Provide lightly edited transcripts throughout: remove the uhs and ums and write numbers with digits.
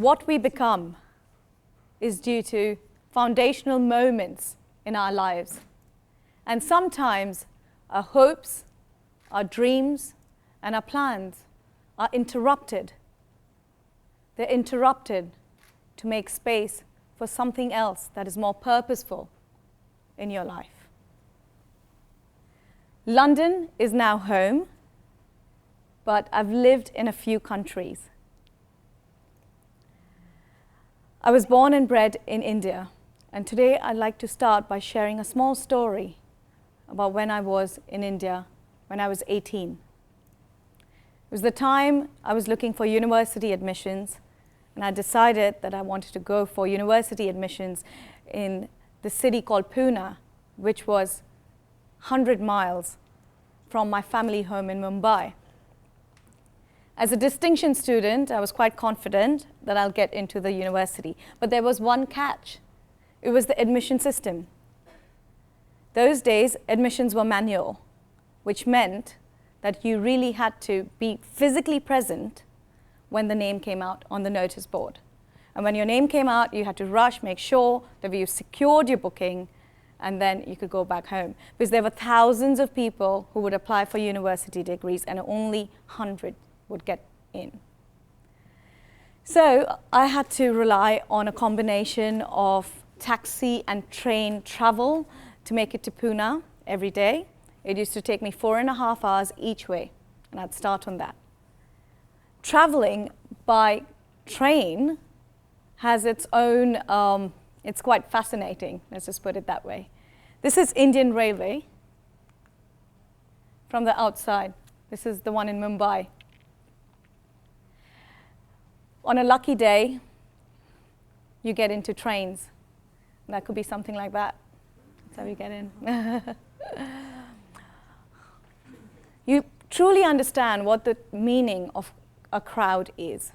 what we become is due to foundational moments in our lives. And sometimes our hopes, our dreams, and our plans are interrupted. They're interrupted to make space for something else that is more purposeful in your life. London is now home, but I've lived in a few countries. I was born and bred in India, and today I'd like to start by sharing a small story about when I was in India when I was 18. It was the time I was looking for university admissions, and I decided that I wanted to go for university admissions in the city called Pune, which was 100 miles from my family home in Mumbai. As a distinction student, I was quite confident that I'll get into the university. But there was one catch. It was the admission system. Those days, admissions were manual, which meant that you really had to be physically present when the name came out on the notice board. And when your name came out, you had to rush, make sure that you secured your booking, and then you could go back home. Because there were thousands of people who would apply for university degrees, and only 100 would get in. So I had to rely on a combination of taxi and train travel to make it to Pune every day. It used to take me 4.5 hours each way, and I'd start on that. Traveling by train has its own, it's quite fascinating, let's just put it that way. This is Indian Railway from the outside. This is the one in Mumbai. On a lucky day, you get into trains. That could be something like that. That's how you get in. You truly understand what the meaning of a crowd is.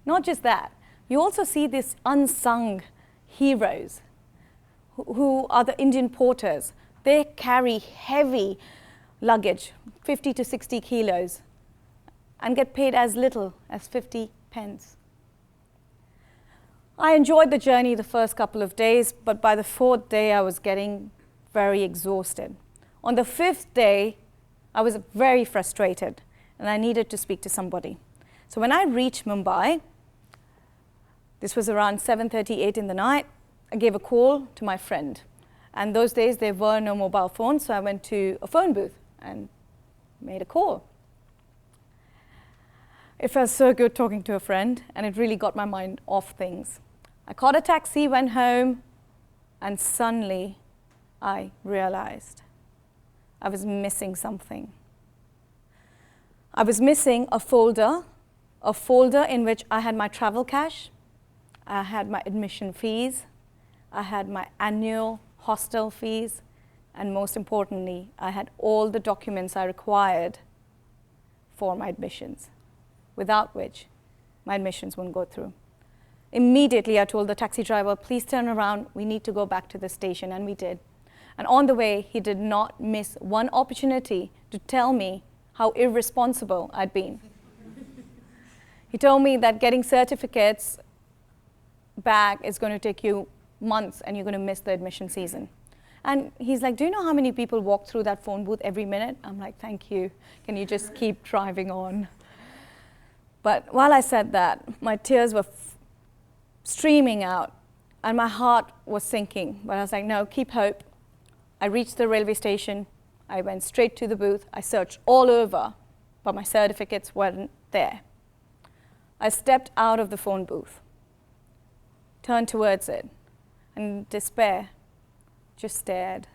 Not just that, you also see these unsung heroes who are the Indian porters. They carry heavy luggage, 50 to 60 kilos, and get paid as little as 50 pence. I enjoyed the journey the first couple of days, but by the 4th day, I was getting very exhausted. On the 5th day, I was very frustrated, and I needed to speak to somebody. So when I reached Mumbai, this was around 7:38 in the night, I gave a call to my friend. And those days, there were no mobile phones, so I went to a phone booth and made a call. It felt so good talking to a friend, and it really got my mind off things. I caught a taxi, went home, and suddenly I realized I was missing something. I was missing a folder in which I had my travel cash, I had my admission fees, I had my annual hostel fees, and most importantly, I had all the documents I required for my admissions, without which my admissions wouldn't go through. Immediately, I told the taxi driver, please turn around, we need to go back to the station, and we did. And on the way, he did not miss one opportunity to tell me how irresponsible I'd been. He told me that getting certificates back is going to take you months, and you're going to miss the admission season. And he's like, do you know how many people walk through that phone booth every minute? I'm like, thank you. Can you just keep driving on? But while I said that, my tears were streaming out, and my heart was sinking. But I was like, no, keep hope. I reached the railway station. I went straight to the booth. I searched all over, but my certificates weren't there. I stepped out of the phone booth, turned towards it, and despair just stared.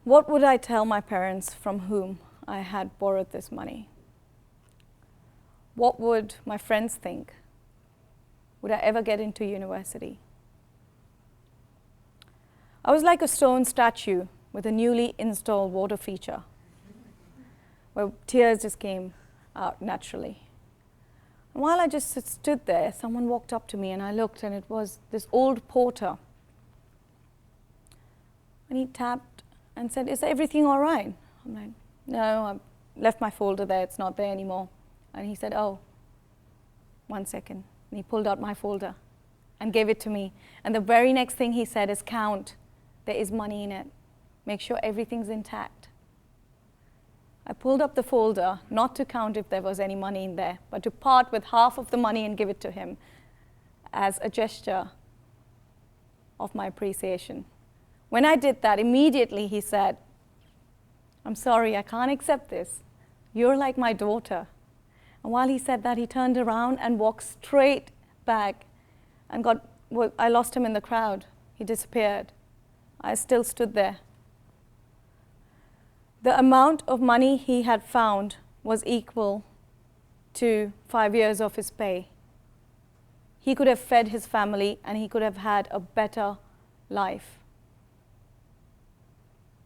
What would I tell my parents from whom I had borrowed this money? What would my friends think? Would I ever get into university? I was like a stone statue with a newly installed water feature, where tears just came out naturally. And while I just stood there, someone walked up to me, and I looked, and it was this old porter. And he tapped and said, is everything all right? I'm like, no, I left my folder there, it's not there anymore. And he said, oh, 1 second. And he pulled out my folder and gave it to me. And the very next thing he said is, count. There is money in it. Make sure everything's intact. I pulled up the folder, not to count if there was any money in there, but to part with half of the money and give it to him as a gesture of my appreciation. When I did that, immediately he said, I'm sorry, I can't accept this. You're like my daughter. And while he said that, he turned around and walked straight back and I lost him in the crowd. He disappeared. I still stood there. The amount of money he had found was equal to 5 years of his pay. He could have fed his family and he could have had a better life.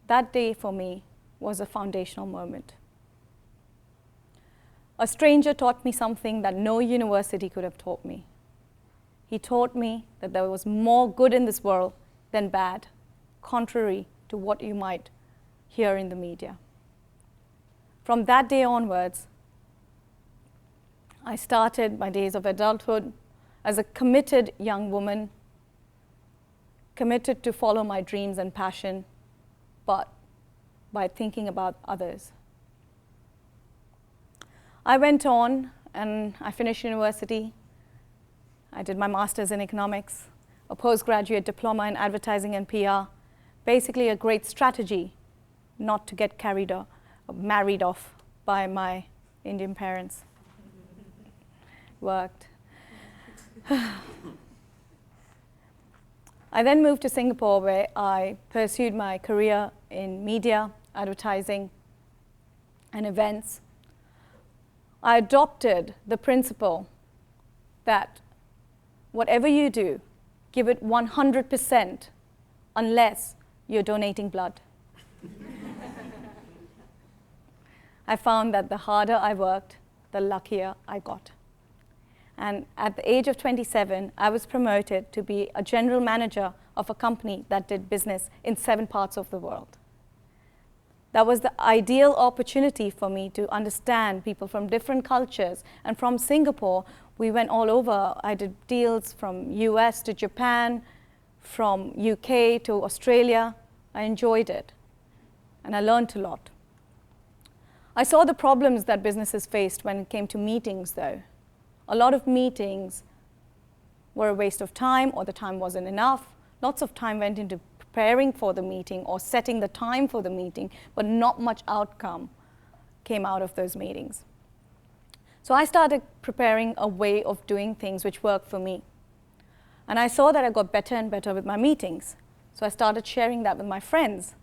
That day for me was a foundational moment. A stranger taught me something that no university could have taught me. He taught me that there was more good in this world than bad, contrary to what you might hear in the media. From that day onwards, I started my days of adulthood as a committed young woman, committed to follow my dreams and passion, but by thinking about others. I went on and I finished university. I did my master's in economics, a postgraduate diploma in advertising and PR, basically a great strategy not to get married off by my Indian parents. Worked. I then moved to Singapore, where I pursued my career in media, advertising, and events. I adopted the principle that whatever you do, give it 100% unless you're donating blood. I found that the harder I worked, the luckier I got. And at the age of 27, I was promoted to be a general manager of a company that did business in 7 parts of the world. That was the ideal opportunity for me to understand people from different cultures. And from Singapore, we went all over. I did deals from US to Japan, from UK to Australia. I enjoyed it, and I learned a lot. I saw the problems that businesses faced when it came to meetings, though. A lot of meetings were a waste of time, or the time wasn't enough. Lots of time went into preparing for the meeting or setting the time for the meeting, but not much outcome came out of those meetings. So I started preparing a way of doing things which worked for me. And I saw that I got better and better with my meetings. So I started sharing that with my friends.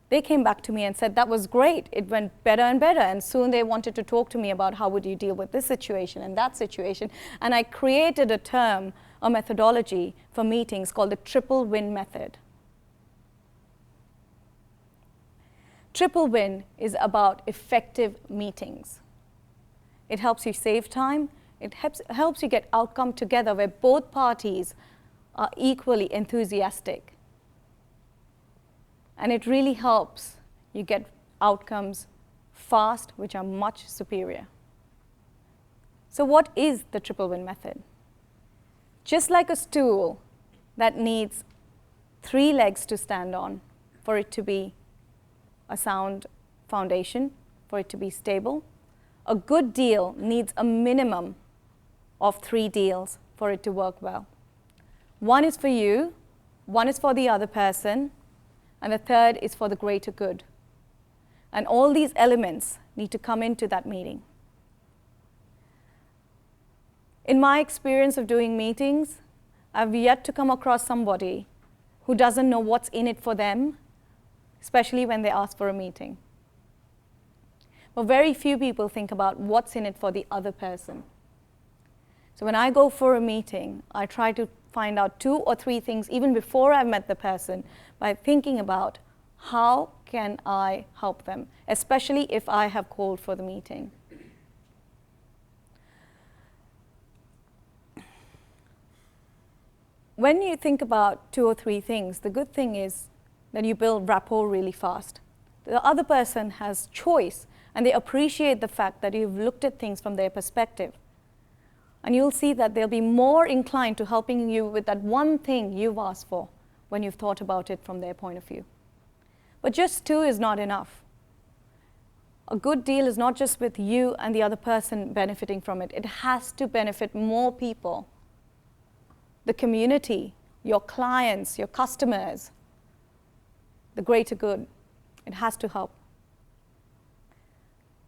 They came back to me and said, that was great. It went better and better. And soon they wanted to talk to me about how would you deal with this situation and that situation. And I created a term, a methodology for meetings called the triple win method. Triple win is about effective meetings. It helps you save time. It helps you get outcome together where both parties are equally enthusiastic. And it really helps you get outcomes fast, which are much superior. So what is the triple win method? Just like a stool that needs 3 legs to stand on for it to be a sound foundation, for it to be stable, a good deal needs a minimum of 3 deals for it to work well. 1 is for you, 1 is for the other person, and the 3rd is for the greater good. And all these elements need to come into that meeting. In my experience of doing meetings, I've yet to come across somebody who doesn't know what's in it for them, especially when they ask for a meeting. But very few people think about what's in it for the other person. So when I go for a meeting, I try to find out 2 or 3 things even before I've met the person by thinking about how can I help them, especially if I have called for the meeting. When you think about 2 or 3 things, the good thing is that you build rapport really fast. The other person has choice, and they appreciate the fact that you've looked at things from their perspective. And you'll see that they'll be more inclined to helping you with that one thing you've asked for when you've thought about it from their point of view. But just two is not enough. A good deal is not just with you and the other person benefiting from it. It has to benefit more people. The community, your clients, your customers, the greater good. It has to help.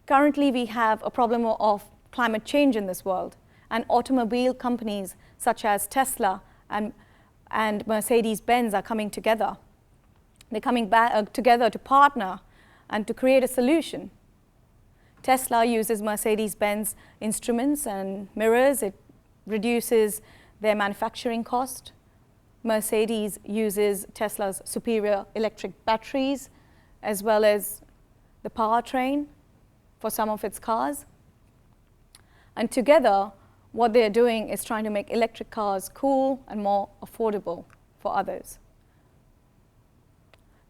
Currently, we have a problem of climate change in this world, and automobile companies such as Tesla and Mercedes-Benz are coming together. They're coming back together to partner and to create a solution. Tesla uses Mercedes-Benz instruments and mirrors. It reduces their manufacturing cost. Mercedes uses Tesla's superior electric batteries as well as the powertrain for some of its cars. And together, what they're doing is trying to make electric cars cool and more affordable for others.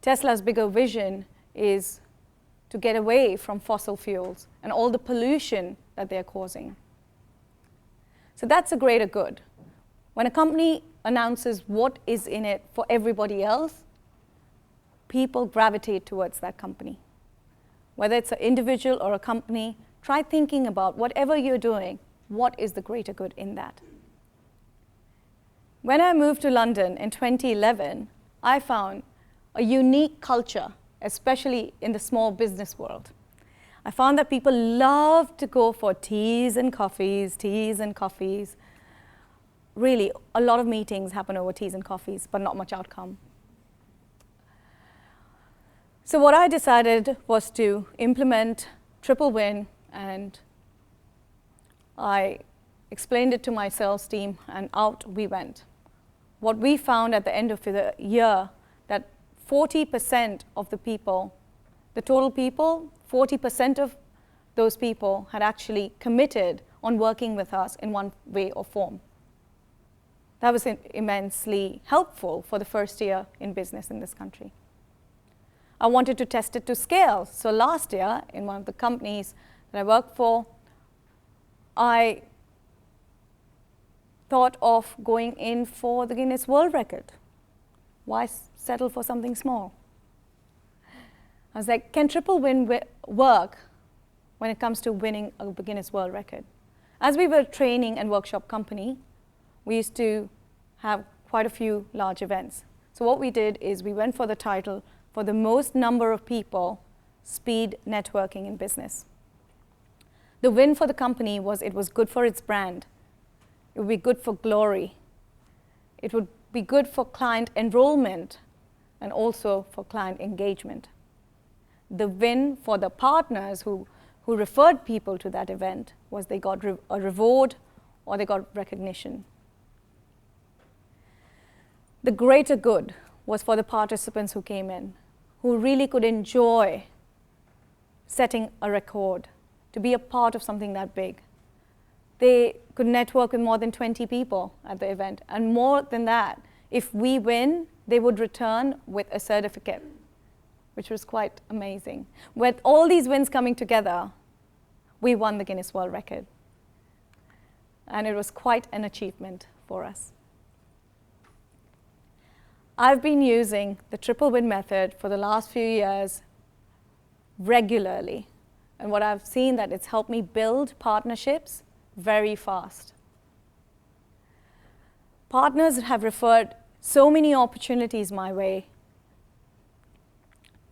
Tesla's bigger vision is to get away from fossil fuels and all the pollution that they're causing. So that's a greater good. When a company announces what is in it for everybody else, people gravitate towards that company. Whether it's an individual or a company, try thinking about whatever you're doing, what is the greater good in that? When I moved to London in 2011, I found a unique culture, especially in the small business world. I found that people love to go for teas and coffees. Really, a lot of meetings happen over teas and coffees, but not much outcome. So what I decided was to implement Triple Win, and I explained it to my sales team, and out we went. What we found at the end of the year, that 40% of the people, the total people, 40% of those people had actually committed on working with us in one way or form. That was immensely helpful for the first year in business in this country. I wanted to test it to scale. So last year, in one of the companies that I worked for, I thought of going in for the Guinness World Record. Why settle for something small? I was like, can Triple Win work when it comes to winning a Guinness World Record? As we were a training and workshop company, we used to have quite a few large events. So what we did is we went for the title for the most number of people, speed networking in business. The win for the company was it was good for its brand. It would be good for glory. It would be good for client enrollment and also for client engagement. The win for the partners who referred people to that event was they got a reward or they got recognition. The greater good was for the participants who came in, who really could enjoy setting a record, to be a part of something that big. They could network with more than 20 people at the event. And more than that, if we win, they would return with a certificate, which was quite amazing. With all these wins coming together, we won the Guinness World Record. And it was quite an achievement for us. I've been using the Triple Win method for the last few years regularly. And what I've seen that it's helped me build partnerships very fast. Partners have referred so many opportunities my way.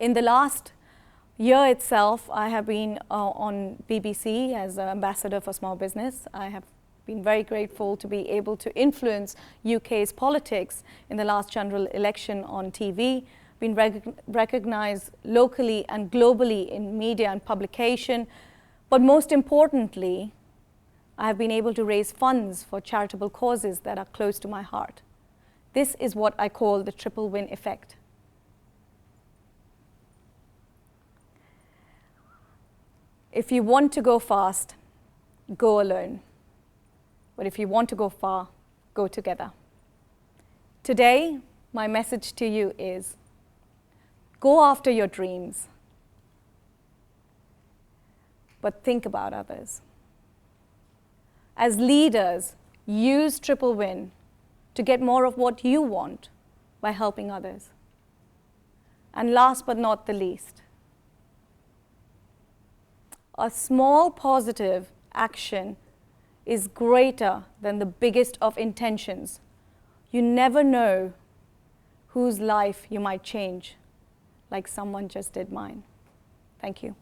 In the last year itself, I have been on BBC as an ambassador for small business. I have been very grateful to be able to influence UK's politics in the last general election on TV, been recognized locally and globally in media and publication, but most importantly, I have been able to raise funds for charitable causes that are close to my heart. This is what I call the Triple Win effect. If you want to go fast, go alone. But if you want to go far, go together. Today, my message to you is, go after your dreams, but think about others. As leaders, use Triple Win to get more of what you want by helping others. And last but not the least, a small positive action is greater than the biggest of intentions. You never know whose life you might change, like someone just did mine. Thank you.